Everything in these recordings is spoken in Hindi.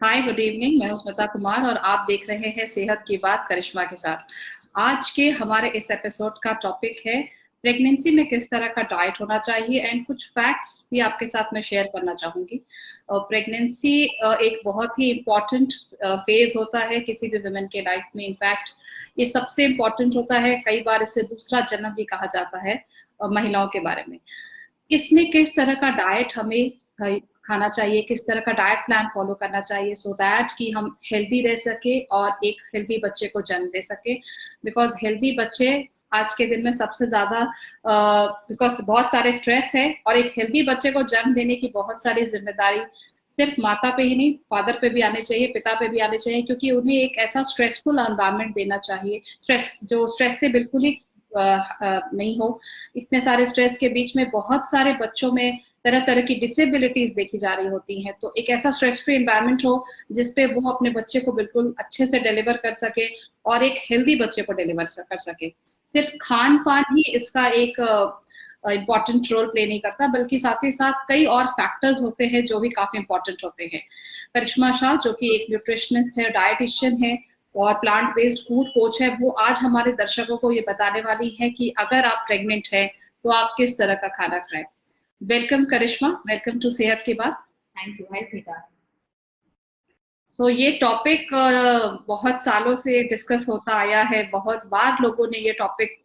हाय, गुड इवनिंग। मैं हूं स्मिता कुमार और आप देख रहे हैं सेहत की बात करिश्मा के साथ। आज के हमारे इस एपिसोड का टॉपिक है प्रेगनेंसी में किस तरह का डाइट होना चाहिए एंड कुछ फैक्ट्स भी आपके साथ मैं शेयर करना चाहूंगी। प्रेगनेंसी एक बहुत ही इम्पोर्टेंट फेज होता है किसी भी वुमेन के लाइफ में। इनफैक्ट ये सबसे इम्पोर्टेंट होता है, कई बार इसे दूसरा जन्म भी कहा जाता है महिलाओं के बारे में। इसमें किस तरह का डाइट हमें खाना चाहिए, किस तरह का डाइट प्लान फॉलो करना चाहिए सो दैट कि हम हेल्दी रह सके और एक हेल्दी बच्चे को जन्म दे सके। बिकॉज हेल्दी बच्चे आज के दिन में सबसे ज्यादा, बिकॉज बहुत सारे स्ट्रेस है और एक हेल्दी बच्चे को जन्म देने की बहुत सारी जिम्मेदारी सिर्फ माता पे ही नहीं, फादर पे भी आने चाहिए, पिता पे भी आने चाहिए, क्योंकि उन्हें एक ऐसा स्ट्रेसफुल एनवायरनमेंट देना चाहिए, स्ट्रेस से बिल्कुल ही नहीं हो। इतने सारे स्ट्रेस के बीच में बहुत सारे बच्चों में तरह तरह की डिसेबिलिटीज देखी जा रही होती हैं, तो एक ऐसा स्ट्रेस फ्री एनवायरनमेंट हो जिसपे वो अपने बच्चे को बिल्कुल अच्छे से डिलीवर कर सके और एक हेल्दी बच्चे को डिलीवर कर सके। सिर्फ खान पान ही इसका एक इम्पॉर्टेंट रोल प्ले नहीं करता, बल्कि साथ ही साथ कई और फैक्टर्स होते हैं जो भी काफी इंपॉर्टेंट होते हैं। करिश्मा शाह, जो कि एक न्यूट्रिशनिस्ट है, डाइटिशियन है और प्लांट बेस्ड फूड कोच है, वो आज हमारे दर्शकों को ये बताने वाली है कि अगर आप प्रेग्नेंट है तो आप किस तरह का खाना खाएं। वेलकम करिश्मा, वेलकम टू सेहत की बात। Thank you. हाय स्मिता। ये टॉपिक बहुत सालों से डिस्कस होता आया है, बहुत बार लोगों ने ये टॉपिक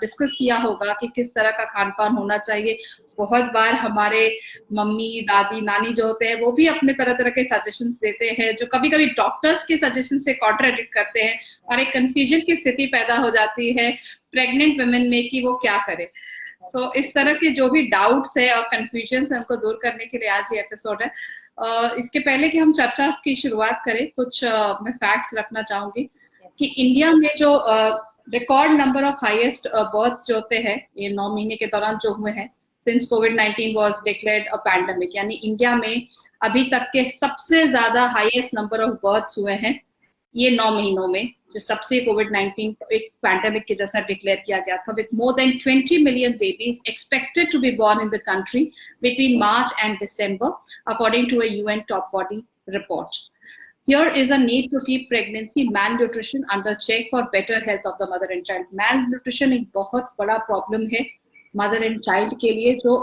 डिस्कस किया होगा कि किस तरह का खान पान होना चाहिए। बहुत बार हमारे मम्मी दादी नानी जो होते हैं वो भी अपने तरह तरह के सजेशंस देते हैं, जो कभी कभी डॉक्टर्स के सजेशन से कॉन्ट्राडिक्ट करते हैं और एक कंफ्यूजन की स्थिति पैदा हो जाती है प्रेग्नेंट वुमेन में कि वो क्या करे। इस तरह के जो भी डाउट्स है और कंफ्यूजन है उनको दूर करने के लिए आज ये एपिसोड है। इसके पहले कि हम चर्चा की शुरुआत करें, कुछ मैं फैक्ट्स रखना चाहूंगी कि इंडिया में जो record number of highest births जो होते हैं ये 9 महीने के दौरान जो हुए हैं, since covid was declared a pandemic, यानी इंडिया में अभी तक के सबसे ज्यादा हाईएस्ट नंबर ऑफ बर्थ्स हुए हैं ये 9 महीनों में, जो सबसे कोविड-19 एक पैंडेमिक के जैसा डिक्लेयर किया गया था, with more than 20 million babies expected to be born in the country between March and December, according to a UN top body report. Here is a need to keep pregnancy malnutrition under check for better health of the mother and child. Malnutrition एक बहुत बड़ा प्रॉब्लम है मदर एंड चाइल्ड के लिए, जो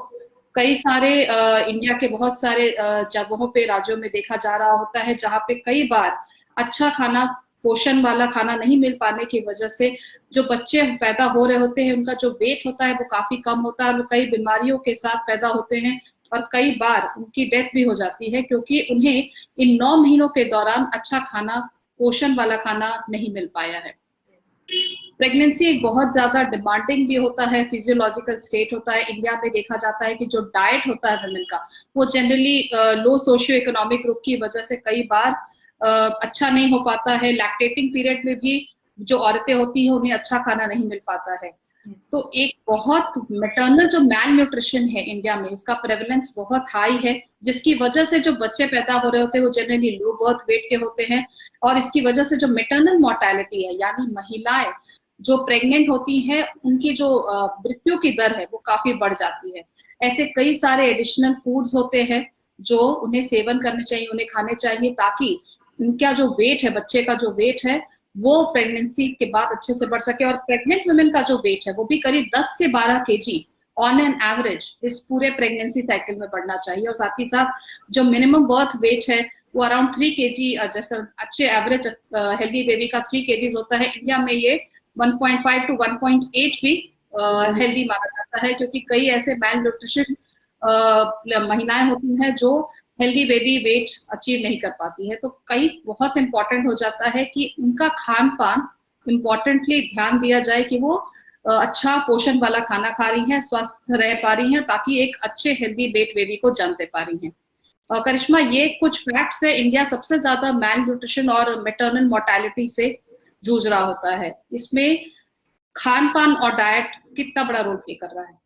कई सारे इंडिया के बहुत सारे जगहों पे, राज्यों में देखा जा रहा होता है, जहाँ पे कई बार अच्छा खाना, पोषण वाला खाना नहीं मिल पाने की वजह से जो बच्चे पैदा हो रहे होते हैं उनका जो वेट होता है वो काफी कम होता है, वो कई बीमारियों के साथ पैदा होते हैं और कई बार उनकी डेथ भी हो जाती है, क्योंकि उन्हें इन 9 महीनों के दौरान अच्छा खाना, पोषण वाला खाना नहीं मिल पाया है। प्रेगनेंसी एक बहुत ज्यादा डिमांडिंग भी होता है, फिजियोलॉजिकल स्टेट होता है। इंडिया में देखा जाता है कि जो डाइट होता है वुमेन का, वो जनरली लो सोशियो इकोनॉमिक ग्रुप की वजह से कई बार अच्छा नहीं हो पाता है। लैक्टेटिंग पीरियड में भी जो औरतें होती हैं उन्हें अच्छा खाना नहीं मिल पाता है। तो एक बहुत मैटरनल जो मैल न्यूट्रिशन है इंडिया में, इसका प्रेवलेंस बहुत हाई है, जिसकी वजह से जो बच्चे पैदा हो रहे होते हैं वो जनरली लो बर्थ वेट के होते हैं और इसकी वजह से जो मैटरनल मोर्टेलिटी है, यानी महिलाएं जो प्रेग्नेंट होती हैं उनकी जो मृत्यु की दर है वो काफी बढ़ जाती है। ऐसे कई सारे एडिशनल फूड्स होते हैं जो उन्हें सेवन करने चाहिए, उन्हें खाने चाहिए, ताकि उनका जो वेट है, बच्चे का जो वेट है, वो प्रेगनेंसी के बाद अच्छे से बढ़ सके। और प्रेग्नेंट वुमेन का जो वेट है वो भी करीब 10 से 12 केजी ऑन एन एवरेज इस पूरे प्रेगनेंसी साइकिल में बढ़ना चाहिए। और साथ ही साथ जो मिनिमम बर्थ वेट है वो अराउंड 3 केजी, जैसे अच्छे एवरेज हेल्दी बेबी का 3 केजीज होता है, इंडिया में ये 1.5 to 1.8 भी हेल्दी माना जाता है, क्योंकि कई ऐसे मैल न्यूट्रिशन महिलाएं होती हैं जो हेल्दी बेबी वेट अचीव नहीं कर पाती है। तो कई बहुत इंपॉर्टेंट हो जाता है कि उनका खान पान इम्पोर्टेंटली ध्यान दिया जाए कि वो अच्छा पोषण वाला खाना खा रही हैं, स्वस्थ रह पा रही हैं, ताकि एक अच्छे हेल्दी वेट बेबी को जन्म दे पा रही हैं। करिश्मा, ये कुछ फैक्ट्स है। इंडिया सबसे ज्यादा मैल न्यूट्रिशन और मेटर्नल मोर्टेलिटी से जूझ रहा होता है, इसमें खान पान और डाइट कितना बड़ा रोल प्ले कर रहा है?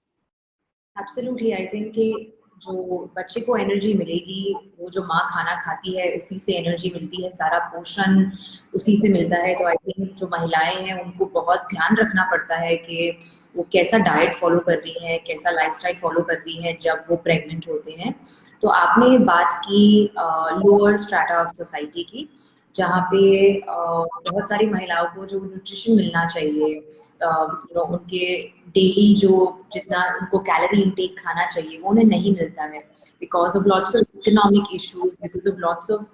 एब्सोल्युटली। आई थिंक कि जो बच्चे को एनर्जी मिलेगी, वो जो माँ खाना खाती है उसी से एनर्जी मिलती है, सारा पोषण उसी से मिलता है। तो आई थिंक जो महिलाएं हैं उनको बहुत ध्यान रखना पड़ता है कि वो कैसा डाइट फॉलो कर रही है, कैसा लाइफस्टाइल फॉलो कर रही है जब वो प्रेग्नेंट होते हैं। तो आपने बात की लोअर स्ट्रैटा ऑफ सोसाइटी की, जहाँ पे बहुत सारी महिलाओं को जो न्यूट्रिशन मिलना चाहिए, उनके डेली जो जितना उनको कैलोरी इनटेक खाना चाहिए वो उन्हें नहीं मिलता है, because of lots of economic issues, because of lots of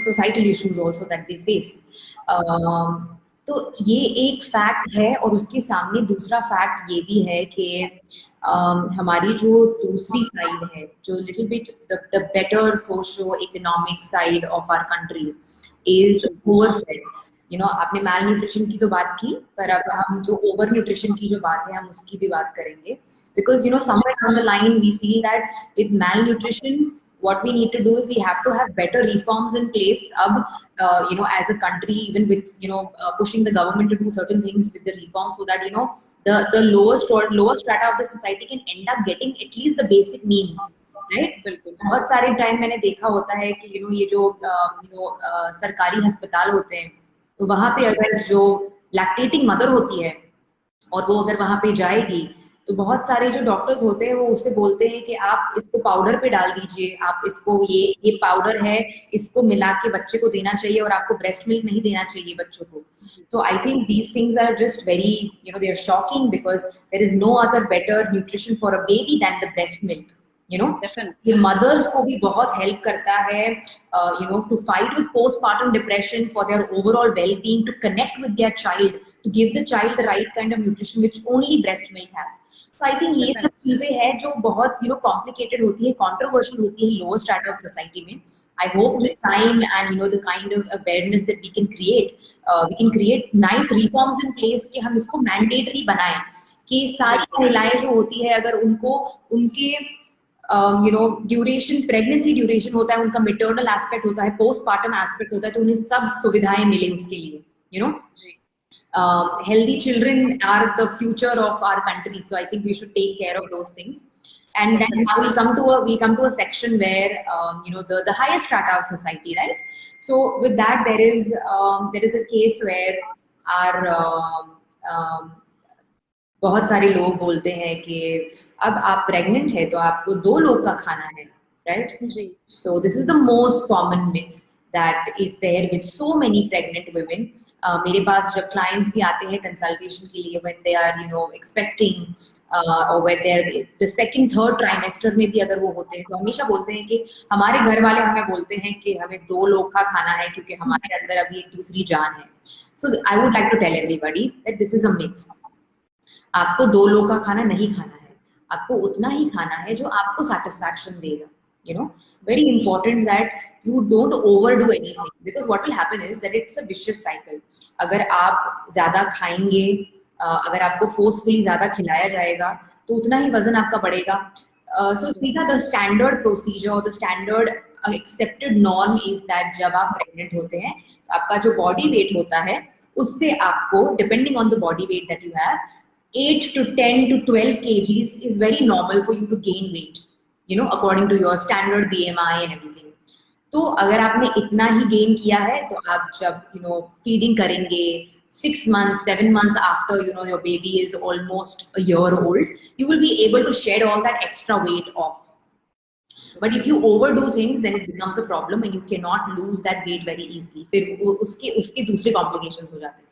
societal issues also that they face. तो ये एक फैक्ट है, और उसके सामने दूसरा फैक्ट ये भी है कि हमारी जो दूसरी साइड है, जो little bit the better socio economic side of our country is overfed. आपने माल न्यूट्रिशन की तो बात की, पर अब हम जो ओवर न्यूट्रिशन की जो बात है हम उसकी भी बात करेंगे, because somewhere down the line we feel that with malnutrition what we need to do is we have to have better reforms in place as a country, even with pushing the government to do certain things with the reforms, so that the lower strata of the society can end up getting at least the basic needs, right? बहुत सारे टाइम मैंने देखा होता है कि ये जो सरकारी अस्पताल होते हैं, तो वहां पे अगर जो लैक्टेटिंग मदर होती है और वो अगर वहां पे जाएगी, तो बहुत सारे जो डॉक्टर्स होते हैं वो उससे बोलते हैं कि आप इसको पाउडर पे डाल दीजिए, आप इसको ये पाउडर है, इसको मिला के बच्चे को देना चाहिए, और आपको ब्रेस्ट मिल्क नहीं देना चाहिए बच्चों को। तो I think these things are just very they are shocking, because there is no other better nutrition for a baby than the breast milk. ये मदर्स को भी बहुत हेल्प करता है to fight with postpartum depression, for their overall well-being, to connect with their child, to give the child the right kind of nutrition which only breast milk has. So I think ये सब चीजें हैं जो बहुत complicated होती है, controversial होती है lower strata of society में. I hope with time and the kind of awareness that we can create nice reforms in place कि हम इसको mandatory बनाएं कि सारी महिलाएं जो होती है अगर उनको उनके ड्यूरेशन, प्रेगनेंसी ड्यूरेशन होता है, उनका मिटर्नल एस्पेक्ट होता है, पोस्टपार्टम एस्पेक्ट होता है, तो उन्हें सब सुविधाएं मिले उसके लिए। Healthy children are the future of our country, so I think we should take care of those things. And then now we'll come to a section where the highest strata of society, right? So with that there is a case where our बहुत सारे लोग बोलते हैं कि अब आप प्रेग्नेंट है तो आपको 2 लोग का खाना है, right? So this is the most common myth that is there with so many pregnant women. मेरे पास जब क्लाइंट्स भी आते हैं कंसल्टेशन के लिए, व्हेन दे आर एक्सपेक्टिंग और when they are the second third trimester में भी अगर वो होते हैं, तो हमेशा बोलते हैं कि हमारे घर वाले हमें बोलते हैं कि हमें 2 लोग का खाना है क्योंकि हमारे अंदर अभी एक दूसरी जान है। So I would like to tell everybody that this is a myth. आपको 2 लोग का खाना नहीं खाना है, आपको उतना ही खाना है जो आपको सेटिस्फैक्शन देगा। Very important that you don't overdo anything, because what will happen is that it's a vicious cycle. अगर आप ज्यादा खाएंगे, अगर आपको फोर्सफुली ज्यादा खिलाया जाएगा तो उतना ही वजन आपका बढ़ेगा। So सीधा the standard procedure or the standard accepted norm is that जब आप प्रेग्नेंट होते हैं तो आपका जो बॉडी वेट होता है उससे आपको, depending on the body weight that you have, 8 to 10 to 12 kgs is very normal for you to gain weight, according to your standard BMI and everything. तो अगर आपने इतना ही गेन किया है तो आप जब फीडिंग करेंगे 6 months 7 months after your baby is almost a year old, you will be able to shed all that extra weight off. But if you overdo things, then it becomes a problem and you cannot lose that weight very easily. फिर उसके दूसरे complications हो जाते हैं,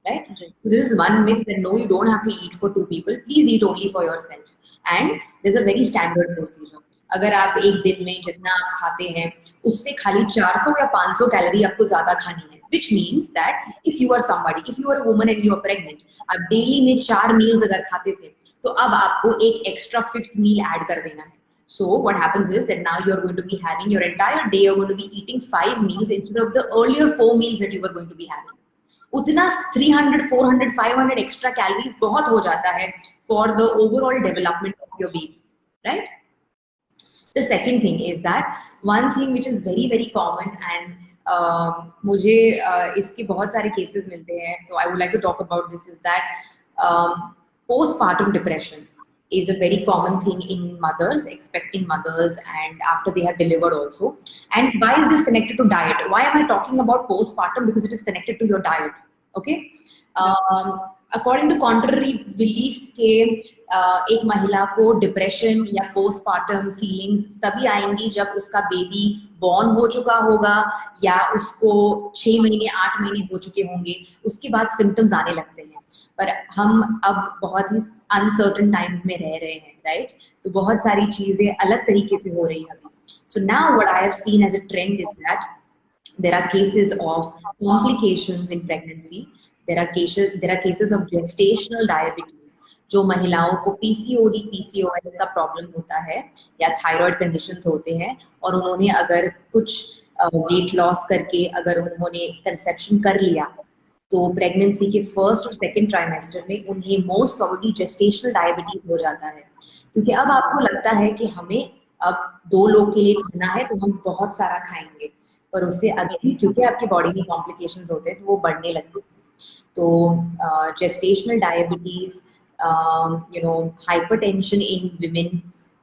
right? So this is one myth, that no, you don't have to eat for 2 people. Please eat only for yourself. And there's a very standard procedure. अगर आप एक दिन में जितना आप खाते हैं उससे खाली 400 या 500 कैलोरी आपको ज्यादा खानी है, which means that if you are somebody, if you are a woman and you are pregnant, आप डेली में 4 meals अगर खाते थे तो अब आपको एक एक्स्ट्रा 5th meal ऐड कर देना है। So what happens is that now you are going to be having your entire day, you're going to be eating 5 meals instead of the earlier 4 meals that you were going to be having. उतना 300, 400, 500 एक्स्ट्रा कैलोरीज बहुत हो जाता है for the overall development of your baby, right? The second thing is that one thing which is very very common, and मुझे इसके बहुत सारे केसेस मिलते हैं, so I would like to talk about this, is that postpartum depression. is a very common thing in mothers, expecting mothers, and after they have delivered also. And why is this connected to diet? Why am I talking about postpartum? Because it is connected to your diet. Okay. According to contrary beliefs के एक महिला को डिप्रेशन या पोस्टपार्टम फीलिंग्स तभी आएंगी जब उसका बेबी बॉर्न हो चुका होगा या उसको 6 महीने 8 महीने हो चुके होंगे, उसके बाद सिम्टम्स आने लगते हैं। पर हम अब बहुत ही अनसर्टन टाइम्स में रह रहे हैं, राइट? तो बहुत सारी चीजें अलग तरीके से हो रही है अभी। So now what I have seen as a trend is that there are cases of complications in pregnancy. There are cases of gestational diabetes. जो महिलाओं को PCOD, PCOS का प्रॉब्लम होता है या थायराइड कंडीशंस होते हैं और उन्होंने अगर कुछ वेट लॉस करके अगर उन्होंने कंसेप्शन कर लिया तो प्रेगनेंसी के फर्स्ट और सेकंड ट्राइमेस्टर में उन्हें मोस्ट प्रोबेबली जेस्टेशनल डायबिटीज हो जाता है। क्योंकि अब आपको लगता है कि हमें अब 2 लोग के लिए खाना है तो हम बहुत सारा खाएंगे, पर उससे अगेन क्योंकि आपकी बॉडी में कॉम्प्लिकेशंस होते हैं तो वो बढ़ने लगते हैं। तो gestational diabetes, hypertension in women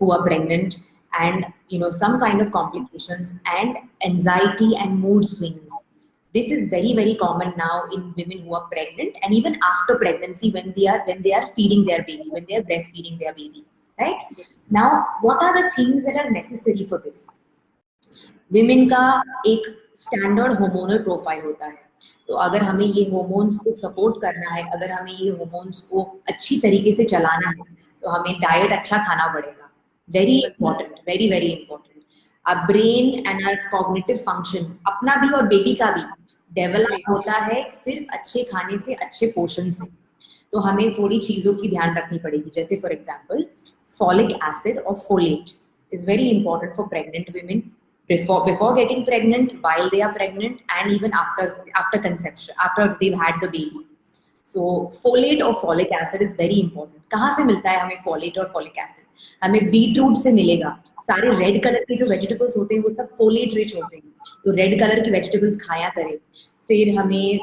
who are pregnant, and some kind of complications, and anxiety and mood swings. This is very, very common now in women who are pregnant, and even after pregnancy when they are feeding their baby, when they are breastfeeding their baby, right? Now, what are the things that are necessary for this? Women का एक standard hormonal profile होता है, तो अगर हमें ये hormones को support करना है, अगर हमें ये hormones को अच्छी तरीके से चलाना है, तो हमें diet अच्छा खाना पड़ेगा। Very important, very, very important. Our brain and our cognitive function, अपना भी और baby का भी develop होता है सिर्फ अच्छे खाने से, अच्छे पोषण से। तो हमें थोड़ी चीजों की ध्यान रखनी पड़ेगी, जैसे for example, folic acid or folate is very important for pregnant women. Before getting pregnant, while they are pregnant, and even after conception, after they've had the baby. So folate or folic acid is very important. कहाँ से मिलता है हमें folate और folic acid? हमें बीटरूट से मिलेगा। सारे रेड कलर के जो वेजिटेबल्स होते हैं वो सब फोलेट रिच होते हैं, तो रेड कलर के वेजिटेबल्स खाया करें। फिर हमें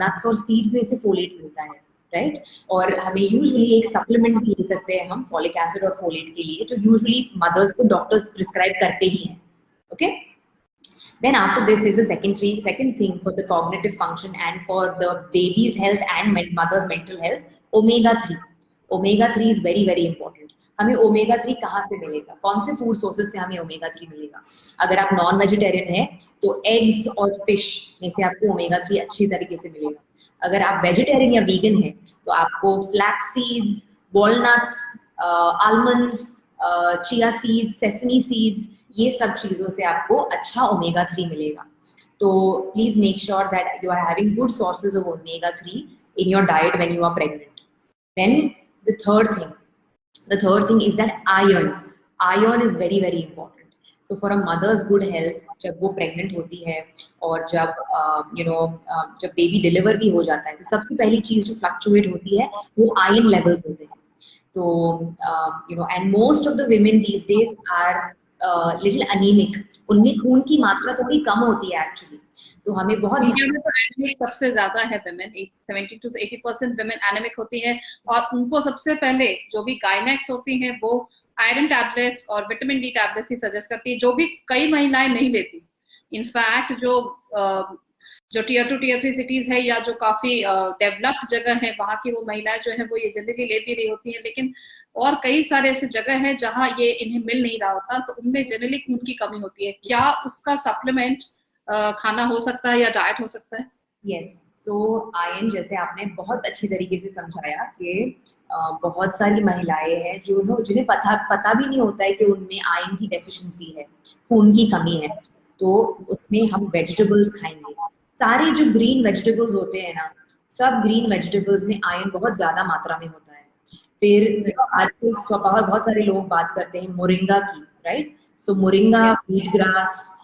नट्स और सीड्स में से फोलेट मिलता है, राइट? और हमें यूजुअली एक सप्लीमेंट भी ले सकते हैं हम फॉलिक एसिड और फोलेट के लिए, जो यूजुअली मदर्स को डॉक्टर्स प्रिस्क्राइब करते ही हैं। Okay. Then after this is the second thing for the cognitive function and for the baby's health and mother's mental health, omega-3. Omega-3 is very, very important. हमें omega-3 कहाँ से मिलेगा? कौन से फूड सोर्सेज से हमें omega-3 मिलेगा? अगर आप नॉन वेजिटेरियन है तो एग्स और फिश में से आपको omega-3 अच्छी तरीके से मिलेगा। अगर आप वेजिटेरियन या वीगन है तो आपको flax seeds, walnuts, almonds, chia seeds, sesame seeds, ये सब चीजों से आपको अच्छा omega-3 मिलेगा। तो please make sure that you are having good sources of omega-3 in your diet when you are pregnant. Then the third thing is that iron is very, very important. So for a mother's good health, जब वो pregnant होती है और जब जब baby deliver भी हो जाता है तो सबसे पहली चीज जो fluctuate होती है वो iron levels होते हैं। तो and most of the women these days are little anemic. उनमें खून की मात्रा थोड़ी कम होती है एक्चुअली, तो हमें बहुत इंडिया में तो एनीमिक सबसे ज्यादा है women, 70 to 80% women एनीमिक होती हैं और उनको सबसे पहले जो भी गायनेक्स होती हैं वो आयरन टैबलेट्स और विटामिन डी टैबलेट्स ही सजेस्ट करती है, जो भी कई महिलाएं नहीं लेती। इनफैक्ट जो टीयर 2 टीयर 3 सिटीज है या जो काफी डेवलप्ड जगह है वहां की वो महिलाएं जो है वो ये जनरली ले भी रही होती है, लेकिन और कई सारे ऐसे जगह हैं जहां ये इन्हें मिल नहीं रहा होता, तो उनमें जनरली खून की कमी होती है। क्या उसका सप्लीमेंट खाना हो सकता है या डाइट हो सकता है? यस, सो आयरन जैसे आपने बहुत अच्छी तरीके से समझाया कि बहुत सारी महिलाएं हैं जो जिन्हें पता भी नहीं होता है कि उनमें आयरन की डेफिशिएंसी है, खून की कमी है, तो उसमें हम वेजिटेबल्स खाएंगे। सारे जो ग्रीन वेजिटेबल्स होते हैं ना, सब ग्रीन वेजिटेबल्स में आयरन बहुत ज्यादा मात्रा में होता है। फिर आजकल बहुत सारे लोग बात करते हैं मोरिंगा की, right? So moringa, wheat grass,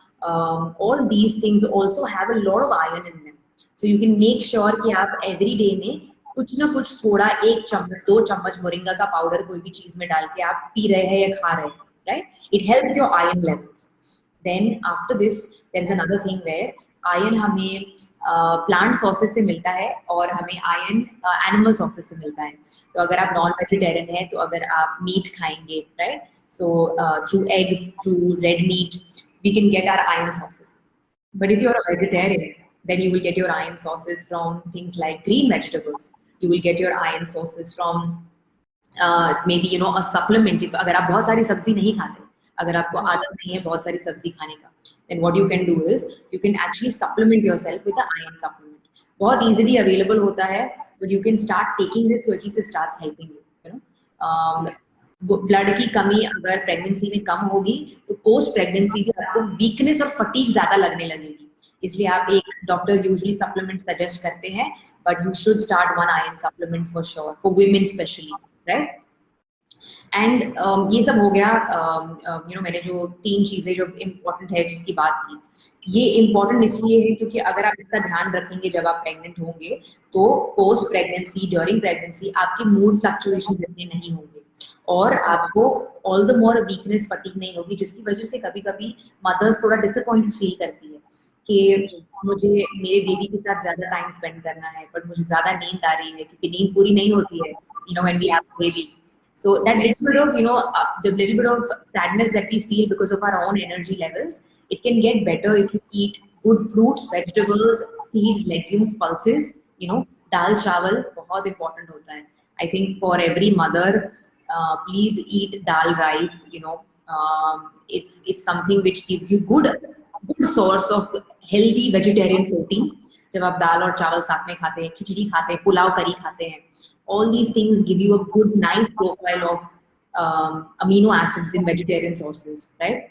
all these things also have a lot of iron in them. So you can make sure कि आप every day में कुछ ना कुछ थोड़ा 1 चम्मच 2 चम्मच मोरिंगा का पाउडर कोई भी चीज में डाल के आप पी रहे हैं या खा रहे हैं, right? It helps your iron levels. Then after this there is another thing where iron हमें प्लांट सोर्सेज से मिलता है और हमें आयरन एनिमल सोर्सेज से मिलता है। तो अगर आप नॉन वेजिटेरियन है तो अगर आप मीट खाएंगे, right, so through eggs, through red meat we can get our iron sources. But if you're a vegetarian, then you will get your iron sources from things like green vegetables. You will get your iron sources from maybe a supplement. If अगर आप बहुत सारी सब्जी नहीं खाते, अगर आपको आदत नहीं है बहुत सारी सब्जी खाने का, then what you can do is you can actually supplement yourself with the iron supplement. बहुत easily available होता है, but you can start taking this so at least it starts helping you. Blood की कमी अगर प्रेगनेंसी में कम होगी तो पोस्ट प्रेगनेंसी भी आपको वीकनेस और फटीग ज्यादा लगने लगेगी। इसलिए आप एक डॉक्टर यूजुअली सप्लीमेंट सजेस्ट करते हैं, but you should start one iron supplement for sure, for women specially, right. And ये सब हो गया, मैंने जो 3 चीजें जो इम्पोर्टेंट है जिसकी बात की, ये इम्पोर्टेंट इसलिए है क्योंकि अगर आप इसका ध्यान रखेंगे जब आप प्रेग्नेंट होंगे तो पोस्ट प्रेगनेंसी, ड्यूरिंग प्रेगनेंसी आपके मूड फ्लक्चुएशंस इतने नहीं होंगे और आपको all the more weakness, fatigue नहीं होगी, जिसकी वजह से कभी कभी मदर्स थोड़ा डिसअपॉइंट फील करती है कि मुझे मेरे बेबी के साथ ज्यादा टाइम स्पेंड करना है बट मुझे ज्यादा नींद आ रही है क्योंकि नींद पूरी नहीं होती है, when we have baby. So that little bit of, the little bit of sadness that we feel because of our own energy levels, it can get better if you eat good fruits, vegetables, seeds, legumes, pulses, dal chawal बहुत important होता है। I think for every mother, please eat dal rice, it's something which gives you good source of healthy vegetarian protein। जब आप दाल और चावल साथ में खाते हैं, खिचड़ी खाते हैं, पुलाव करी खाते हैं, all these things give you a good, nice profile of amino acids in vegetarian sources, right?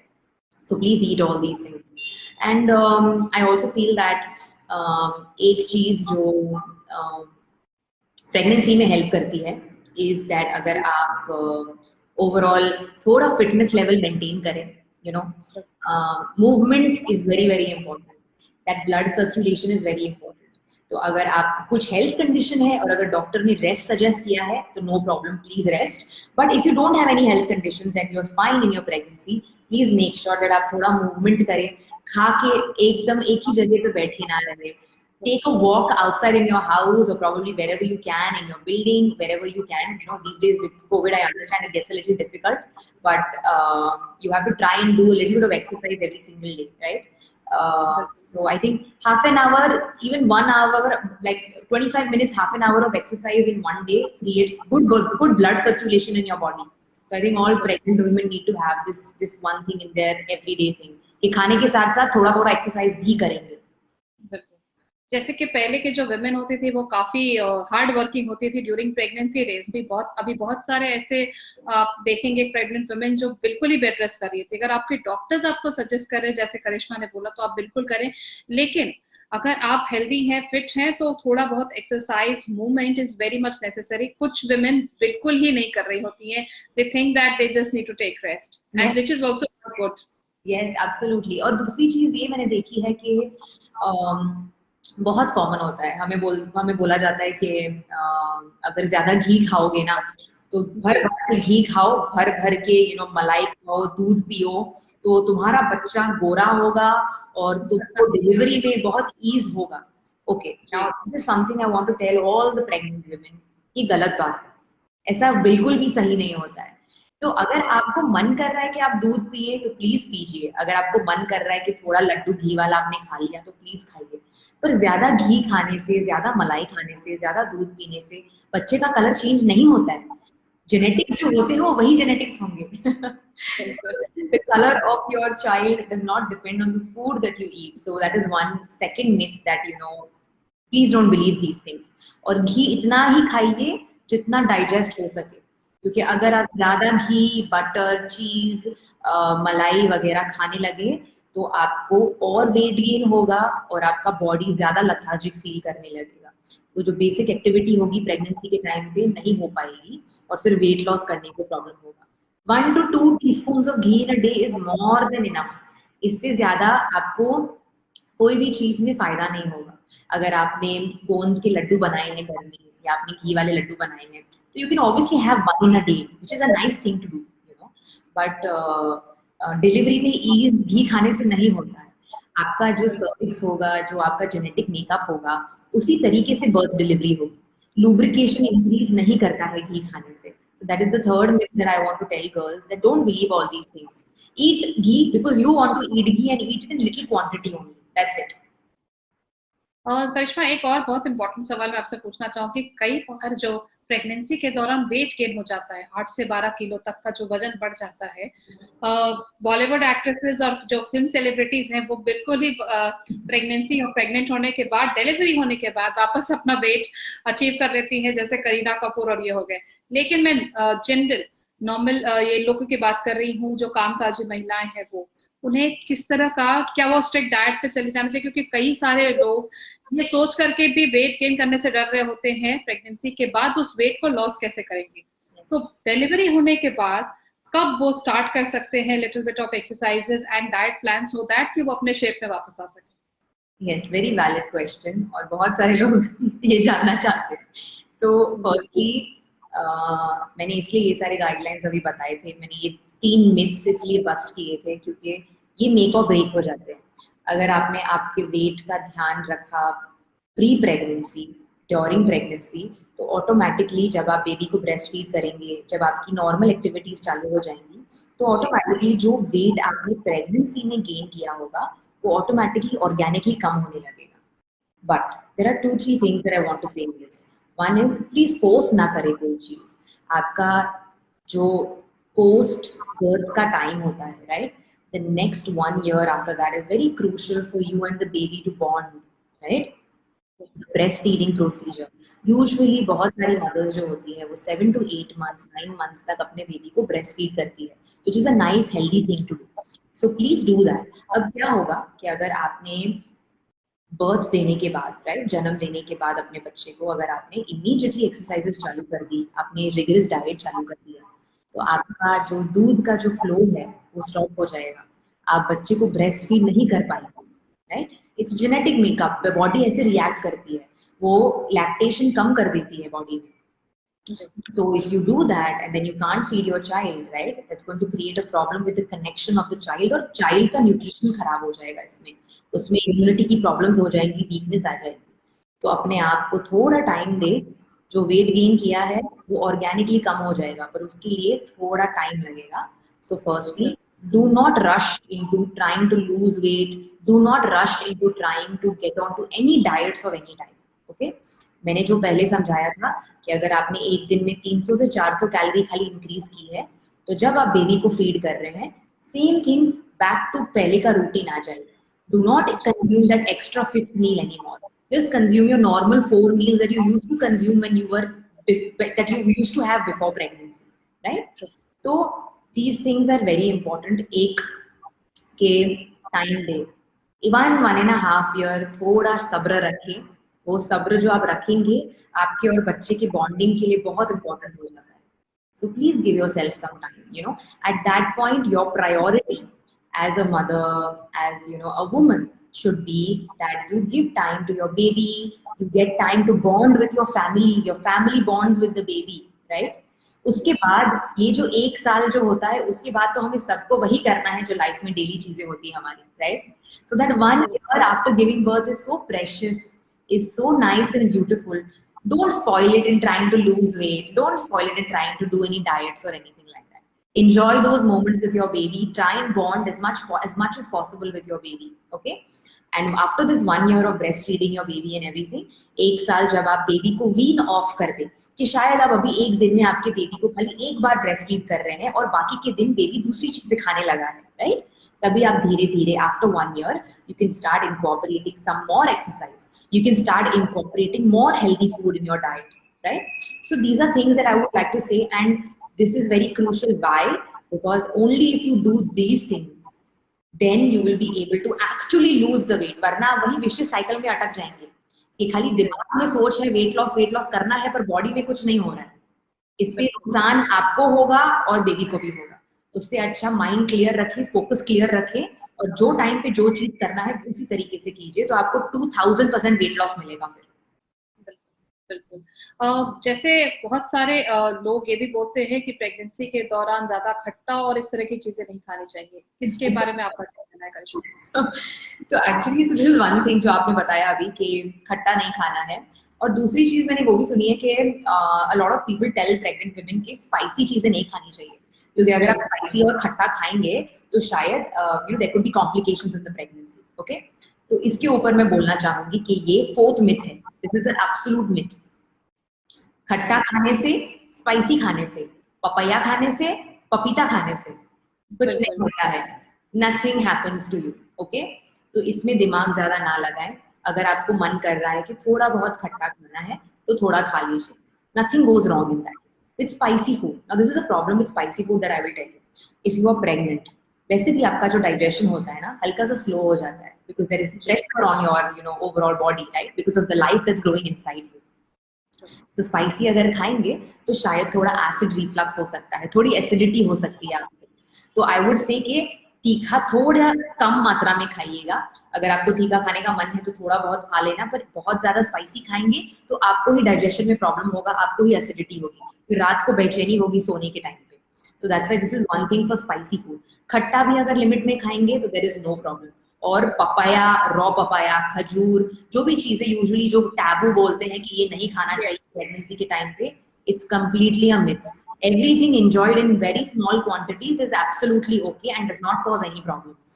So please eat all these things. And I also feel that एक चीज जो प्रेगनेंसी में हेल्प करती है is that अगर आप ओवरऑल थोड़ा फिटनेस लेवल मेंटेन करें, movement is very very important, that blood circulation is very important। तो अगर आप कुछ हेल्थ कंडीशन है और अगर डॉक्टर ने रेस्ट सजेस्ट किया है तो no problem, please rest. But if you don't have any health conditions and you are fine in your pregnancy, please make sure that आप थोड़ा मूवमेंट करें, खा के एकदम एक ही जगह पे बैठे ना रहे। Take a walk outside in your house or probably wherever you can, in your building, wherever you can. These days with COVID, I understand it gets a little difficult, but you have to try and do a little bit of exercise every single day, right? So I think half an hour, even 1 hour, like 25 minutes, half an hour of exercise in one day creates good blood circulation in your body. So I think all pregnant women need to have this one thing in their everyday thing कि खाने के साथ साथ थोड़ा थोड़ा एक्सरसाइज भी करेंगे। जैसे कि पहले के जो वुमेन होती थी वो काफी हार्ड वर्किंग होती थी ड्यूरिंग प्रेगनेंसी डेज भी। अभी बहुत सारे ऐसे आप देखेंगे प्रेग्नेंट वुमेन जो बिल्कुल ही बेड रेस्ट कर रही थी। अगर आपके डॉक्टर्स आपको सजेस्ट करें जैसे करिश्मा ने बोला तो आप बिल्कुल करें, लेकिन अगर आप हेल्दी हैं, फिट हैं तो थोड़ा बहुत exercise, movement is very much necessary. कुछ वुमेन बिल्कुल ही नहीं कर रही होती हैं, they think that they just need to take rest and which is also good. Yes, absolutely. और दूसरी चीज ये मैंने देखी है कि बहुत कॉमन होता है, हमें बोला जाता है कि अगर ज्यादा घी खाओगे ना तो भर भर के घी खाओ, भर भर के मलाई खाओ, दूध पियो तो तुम्हारा बच्चा गोरा होगा और तुमको डिलीवरी में बहुत ईज होगा। Okay, now this is something I want to tell all the pregnant women, ये गलत बात है, ऐसा बिल्कुल भी सही नहीं होता है। तो अगर आपको मन कर रहा है कि आप दूध पिए तो प्लीज पीजिए, अगर आपको मन कर रहा है कि थोड़ा लड्डू घी वाला आपने खा लिया तो प्लीज खाइए, पर ज्यादा घी खाने से, ज्यादा मलाई खाने से, ज्यादा दूध पीने से बच्चे का कलर चेंज नहीं होता है। जेनेटिक्स जो होते हो वही जेनेटिक्स होंगे। The color of your child does not depend on the food that you eat, so that is one second myth that please don't believe these things। और घी इतना ही खाइए जितना डाइजेस्ट हो सके, क्योंकि अगर आप ज्यादा घी, बटर, चीज, मलाई वगैरह खाने लगे तो आपको और वेट गेन होगा और आपका बॉडी ज्यादा लेथार्जिक फील करने लगेगा। तो जो बेसिक एक्टिविटी होगी प्रेगनेंसी के टाइम पे नहीं हो पाएगी और फिर वेट लॉस करने को प्रॉब्लम होगा। 1 to 2 teaspoons of ghee in a day is more than enough। इससे ज्यादा आपको कोई भी चीज में फायदा नहीं होगा। अगर आपने गोंद के लड्डू बनाए हैं घर में या आपने घी वाले लड्डू बनाए हैं तो you can obviously have 1 in a day, which is a nice thing to do, but delivery में ईज घी खाने से नहीं होता है। आपका जो सर्विक्स होगा, जो आपका जेनेटिक मेकअप होगा, उसी तरीके से बर्थ डिलीवरी होगी। लुब्रिकेशन इंक्रीज नहीं करता है घी खाने से। So that is the third myth that I want to tell girls, that don't believe all these things. Eat ghee because you want to eat ghee and eat it in little quantity only. That's it. और करिश्मा, एक और बहुत इंपॉर्टेंट सवाल मैं आपसे पूछना चाहूंगी। कई बार जो प्रेगनेंसी के दौरान वेट गेन हो जाता है, 8 से 12 किलो तक का जो वजन बढ़ जाता है, बॉलीवुड एक्ट्रेसेस और जो फिल्म सेलिब्रिटीज हैं वो बिल्कुल ही प्रेगनेंसी और प्रेग्नेंट होने के बाद, डिलीवरी होने के बाद वापस अपना वेट अचीव कर लेती हैं, जैसे करीना कपूर और ये हो गए। लेकिन मैं जनरल नॉर्मल ये लोगों की बात कर रही हूँ, जो कामकाजी महिलाएं हैं, वो उन्हें किस तरह का, क्या वो स्ट्रिक्ट डाइट पे चले जाना चाहिए? क्योंकि कई सारे लोग ये सोच करके भी वेट गेन करने से डर रहे होते हैं प्रेगनेंसी के बाद उस वेट को लॉस कैसे करेंगे। तो डिलीवरी होने के बाद कब वो स्टार्ट कर सकते हैं little bit of exercises and diet plan, so that कि वो अपने शेप में वापस आ सके? यस, वेरी वैलिड क्वेश्चन, और बहुत सारे लोग ये जानना चाहते हैं। सो फर्स्टली मैंने इसलिए ये सारे गाइडलाइंस अभी बताए थे, मैंने ये 3 मिथ्स इसलिए बस्ट किए थे क्योंकि ये मेक और ब्रेक हो जाते हैं। अगर आपने आपके वेट का ध्यान रखा प्री प्रेगनेंसी, ड्यूरिंग प्रेगनेंसी, तो ऑटोमेटिकली जब आप बेबी को ब्रेस्ट फीड करेंगे, जब आपकी नॉर्मल एक्टिविटीज चालू हो जाएंगी, तो ऑटोमेटिकली जो वेट आपने प्रेगनेंसी में गेन किया होगा वो ऑटोमेटिकली ऑर्गेनिकली कम होने लगेगा। But there are 2-3 things that I want to say in this. One is, please force ना करें कोई चीज। आपका जो पोस्ट बर्थ का टाइम होता है, right, the next 1 year after that is very crucial for you and the baby to bond, right. Breast feeding procedure, usually बहुत सारी मदर्स जो होती है वो 7 to 8 months 9 months तक अपने बेबी को ब्रेस्ट फीड करती है, which is a nice healthy thing to do. So please do that. अब क्या होगा कि अगर आपने बर्थ देने के बाद, राइट, जन्म देने के बाद अपने बच्चे को अगर आपने इमीडिएटली एक्सरसाइजेस चालू कर दी, आपने रिगरस डाइट चालू कर दिया, तो आपका जो दूध का जो फ्लो है वो स्टॉप हो जाएगा, आप बच्चे को ब्रेस्ट फीड नहीं कर पाएंगे, right. It's genetic makeup, body ऐसे रिएक्ट करती है, वो लैक्टेशन कम कर देती है बॉडी में। So if you do that and then you can't feed your child, right, that's going to create a problem with the connection of the child, और child का nutrition खराब हो जाएगा, इसमें उसमें immunity की problems हो जाएंगी, weakness आ जाएगी। तो अपने आप को थोड़ा टाइम दे, जो वेट गेन किया है वो ऑर्गेनिकली कम हो जाएगा, पर उसके लिए थोड़ा टाइम लगेगा। So firstly, do not rush into trying to lose weight, do not rush into trying to get on to any diets of any type, okay। मैंने जो पहले समझाया था कि अगर आपने एक दिन में 300 से 400 कैलोरी खाली इंक्रीज की है, तो जब आप बेबी को फीड कर रहे हैं, सेम थिंग बैक टू पहले का रूटीन आ जाएगा। Do not consume that extra 5th meal anymore, just consume your normal 4 meals that you used to consume when you were that you used to have before pregnancy, right? तो these things are very important। एक के टाइम दे, 1.5 year थोड़ा सब्र रखें। वो सब्र जो आप रखेंगे आपके और बच्चे के बॉन्डिंग के लिए बहुत इंपॉर्टेंट हो जाता है। So please give yourself some time, you know, at that point your priority as a mother, as you know, a woman should be that you give time to your baby, you get time to bond with your family bonds with the baby, right? उसके बाद ये जो 1 साल जो होता है, उसके बाद तो हमें सबको वही करना है जो लाइफ में डेली चीजें होती है हमारी, right. So that 1 year after giving birth is so precious, is so nice and beautiful. Don't spoil it in trying to lose weight. Don't spoil it in trying to do any diets or anything like that. Enjoy those moments with your baby. Try and bond as much as possible with your baby. Okay? And after this 1 year of breastfeeding your baby and everything, 1 साल जब आप बेबी को wean off कर दे, कि शायद आप अभी एक दिन में आपके बेबी को खाली एक बार ब्रेस्ट फीड कर रहे हैं और बाकी के दिन बेबी दूसरी चीजें खाने लगा है, राइट। तभी आप धीरे धीरे after 1 year you can start incorporating some more exercise, you can start incorporating more healthy food in your diet, right? So these are things that I would like to say, and this is very crucial. Why? Because only if you do these things then you will be able to actually lose the weight, वरना वही विशियस साइकिल में अटक जाएंगे कि खाली दिमाग में सोच है वेट लॉस करना है पर बॉडी में कुछ नहीं हो रहा है। इससे नुकसान आपको होगा और बेबी को भी होगा। उससे अच्छा माइंड क्लियर रखें, फोकस क्लियर रखें, और जो टाइम पे जो चीज करना है उसी तरीके से कीजिए, तो आपको 2000% वेट लॉस मिलेगा फिर। बिल्कुल। जैसे बहुत सारे लोग ये भी बोलते हैं कि प्रेगनेंसी के दौरान ज्यादा खट्टा और इस तरह की चीजें नहीं खानी चाहिए, इसके बारे में आपका क्या कहना है करिश्मा? so actually so this is one thing जो आपने बताया अभी कि खट्टा नहीं खाना है। और दूसरी चीज मैंने वो भी सुनी है कि a lot of people tell pregnant women कि स्पाइसी चीजें नहीं खानी चाहिए, क्योंकि अगर आप स्पाइसी और खट्टा खाएंगे तो शायद there could be complications in the pregnancy. Okay, तो इसके ऊपर मैं बोलना चाहूंगी कि ये फोर्थ मिथ है, this is an absolute myth. खट्टा खाने से, स्पाइसी खाने से, पपैया खाने से, पपीता खाने से कुछ नहीं होता है, nothing happens to you. Okay, तो इसमें दिमाग ज्यादा ना लगाएं। अगर आपको मन कर रहा है कि थोड़ा बहुत खट्टा खाना है तो थोड़ा खा लीजिए, nothing goes wrong in that. With spicy food, now this is a problem with spicy food that I will tell you. If you are pregnant, वैसे भी आपका जो डाइजेशन होता है ना हल्का सा स्लो हो जाता है, because there is pressure on your overall body, right, because of the life that's growing inside you. तो स्पाइसी अगर खाएंगे तो शायद थोड़ा एसिड रिफ्लक्स हो सकता है, थोड़ी एसिडिटी हो सकती है आपको। तो आई वुड से कि तीखा थोड़ा कम मात्रा में खाइएगा। अगर आपको तीखा खाने का मन है तो थोड़ा बहुत खा लेना, पर बहुत ज्यादा स्पाइसी खाएंगे तो आपको ही डाइजेशन में प्रॉब्लम होगा, आपको ही एसिडिटी होगी, फिर रात को बेचैनी होगी सोने के टाइम पे। So that's why this is one thing for spicy food. खट्टा भी अगर लिमिट में खाएंगे तो देयर इज नो प्रॉब्लम। और पपाया, रॉ पपाया, खजूर, जो भी चीजें यूजुअली जो टैबू बोलते हैं कि ये नहीं खाना चाहिए प्रेगनेंसी के टाइम पे, it's completely a myth. Everything enjoyed in very small quantities is absolutely okay and does not cause any problems.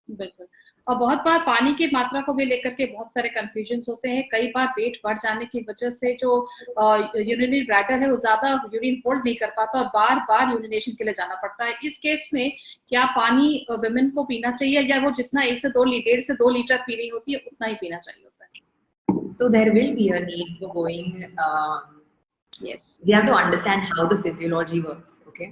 बिल्कुल। और बहुत बार पानी की मात्रा को भी लेकर के बहुत सारे कंफ्यूजन होते हैं। कई बार वेट बढ़ जाने की वजह से जो यूरिनरी ब्लैडर है वो ज्यादा यूरिन होल्ड नहीं कर पाता और बार बार यूरिनेशन के लिए जाना पड़ता है। इस केस में क्या पानी विमेन को पीना चाहिए, या वो जितना 1 से 2 लीटर पी रही होती है उतना ही पीना चाहिए होता है? So there will be a need for going. Yes, we have to understand how the physiology works. Okay,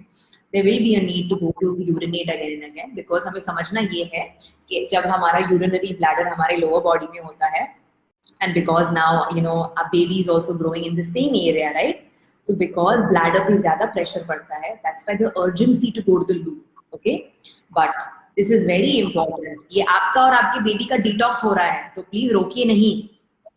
there will be a need to go to urinate again and again, because हमें समझना ये है कि जब हमारा urinary bladder हमारे lower body में होता है, and because now our baby is also growing in the same area, right? So because bladder पे ज़्यादा pressure पड़ता है, that's why the urgency to go to the loo. Okay, but this is very important. ये आपका और आपके बेबी का डिटॉक्स हो रहा है, तो प्लीज रोकिए नहीं।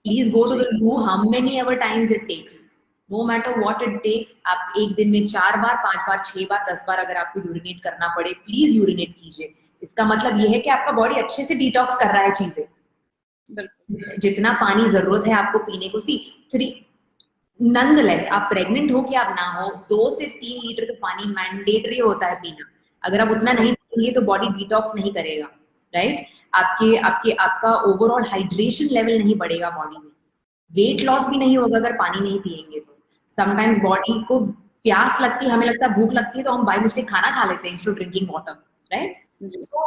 Please go to the loo how many ever times it takes, no matter what it takes. आप एक दिन में 4 बार, 5 बार, 6 बार, 10 बार अगर आपको यूरिनेट करना पड़े, प्लीज यूरिनेट कीजिए। इसका मतलब ये है कि आपका बॉडी अच्छे से डिटॉक्स कर रहा है चीजें। जितना पानी जरूरत है आपको पीने को, सी 3 नॉनदलेस, आप प्रेग्नेंट हो कि आप ना हो, 2 से 3 लीटर तो पानी मैंडेटरी होता है पीना। अगर आप उतना नहीं पिएंगे तो बॉडी डिटॉक्स नहीं करेगा, राइट? आपका ओवरऑल हाइड्रेशन लेवल नहीं बढ़ेगा बॉडी में, वेट लॉस भी नहीं होगा अगर पानी नहीं पिएंगे तो। समटाइम्स बॉडी को प्यास लगती है, हमें लगता है भूख लगती है, तो हम बाय मिस्टेक खाना खा लेते हैं instead of drinking water, right? So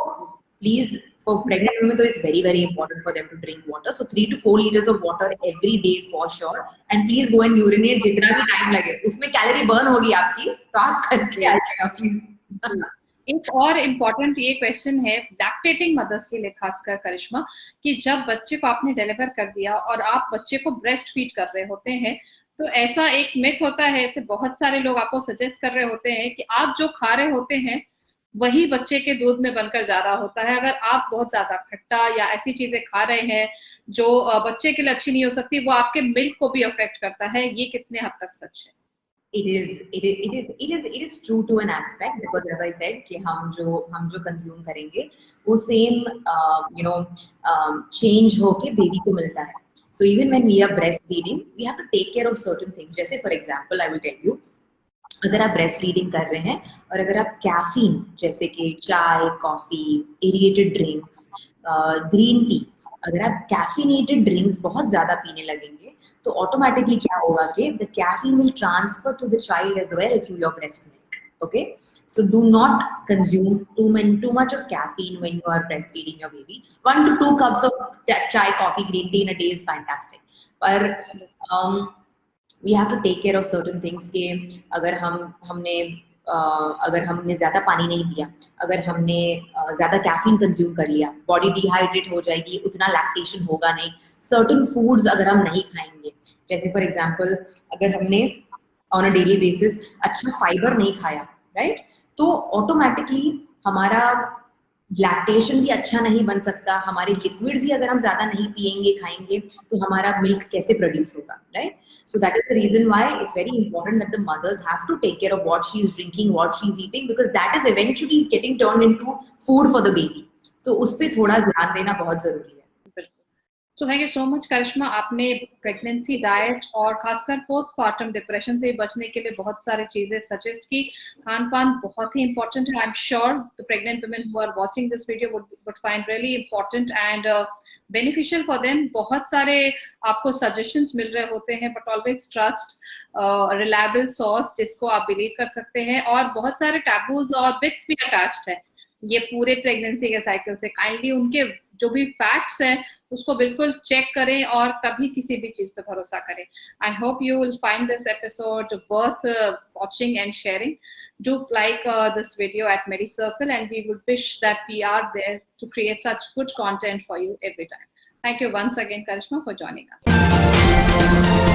please, for pregnant women, so it's very very important for them to drink water. So 3 to 4 liters of water every day for sure. And please go and urinate जितना भी टाइम लगे, उसमें कैलोरी बर्न होगी आपकी, तो आप करके आइएगा प्लीज। एक और इम्पोर्टेंट ये क्वेश्चन है लैक्टेटिंग मदर्स के लिए, खासकर करिश्मा, कि जब बच्चे को आपने डिलीवर कर दिया और आप बच्चे को ब्रेस्ट फीड कर रहे होते हैं, तो ऐसा एक मिथ होता है, ऐसे बहुत सारे लोग आपको सजेस्ट कर रहे होते हैं कि आप जो खा रहे होते हैं वही बच्चे के दूध में बनकर जा रहा होता है। अगर आप बहुत ज्यादा खट्टा या ऐसी चीजें खा रहे हैं जो बच्चे के लिए अच्छी नहीं हो सकती, वो आपके मिल्क को भी अफेक्ट करता है। ये कितने हद तक सच है? It is true to an aspect, because as I said कि हम जो कंज्यूम करेंगे वो सेम चेंज होके बेबी को मिलता है। So even when we are breastfeeding, we have to take care of certain things. जैसे for example, I will tell you, अगर आप ब्रेस्ट फीडिंग कर रहे हैं और अगर आप कैफीन जैसे कि चाय, coffee, aerated drinks, green tea, अगर आप कैफीनेटेड ड्रिंक्स बहुत ज्यादा पीने लगेंगे तो ऑटोमेटिकली क्या होगा कि the caffeine will transfer to the child as well through your breast milk. Okay, so do not consume too much of caffeine when you are breastfeeding your baby. 1 to 2 cups of chai, coffee, green tea in a day is fantastic. पर we have to take care of certain things कि अगर हमने ज्यादा पानी नहीं पिया, अगर हमने ज्यादा कैफीन कंज्यूम कर लिया, बॉडी डिहाइड्रेट हो जाएगी, उतना लैक्टेशन होगा नहीं। सर्टेन फूड्स अगर हम नहीं खाएंगे, जैसे फॉर एग्जांपल अगर हमने ऑन अ डेली बेसिस अच्छा फाइबर नहीं खाया, राइट, तो ऑटोमेटिकली हमारा लैक्टेशन भी अच्छा नहीं बन सकता, हमारे लिक्विड्स ही अगर हम ज्यादा नहीं पिएंगे खाएंगे तो हमारा मिल्क कैसे प्रोड्यूस होगा, right? So that is the reason why it's very important that the mothers have to take care of what she is drinking, what she is eating, because that is eventually getting turn into food for the baby. तो उस पर थोड़ा ध्यान देना बहुत जरूरी है। तो थैंक यू सो मच करिश्मा, आपने प्रेगनेंसी डाइट और खासकर पोस्टपार्टम डिप्रेशन से बचने के लिए बहुत सारी चीजें सजेस्ट की। खान पान बहुत ही इंपॉर्टेंट है। I am sure the pregnant women who are watching this video would find really important and beneficial for them. बहुत सारे आपको सजेशंस मिल रहे होते हैं, but always trust reliable source जिसको आप बिलीव कर सकते हैं। और बहुत सारे टैबूज और बिट्स भी अटैच्ड है ये पूरे प्रेगनेंसी के साइकिल से। काइंडली उनके जो भी फैक्ट्स हैं उसको बिल्कुल चेक करें और कभी किसी भी चीज पे भरोसा करें। I hope you will find this episode worth watching and sharing. Do like this video at MediCircle, and we would wish that we are there to create such good content for you every time. Thank you once again, Karishma, for joining us.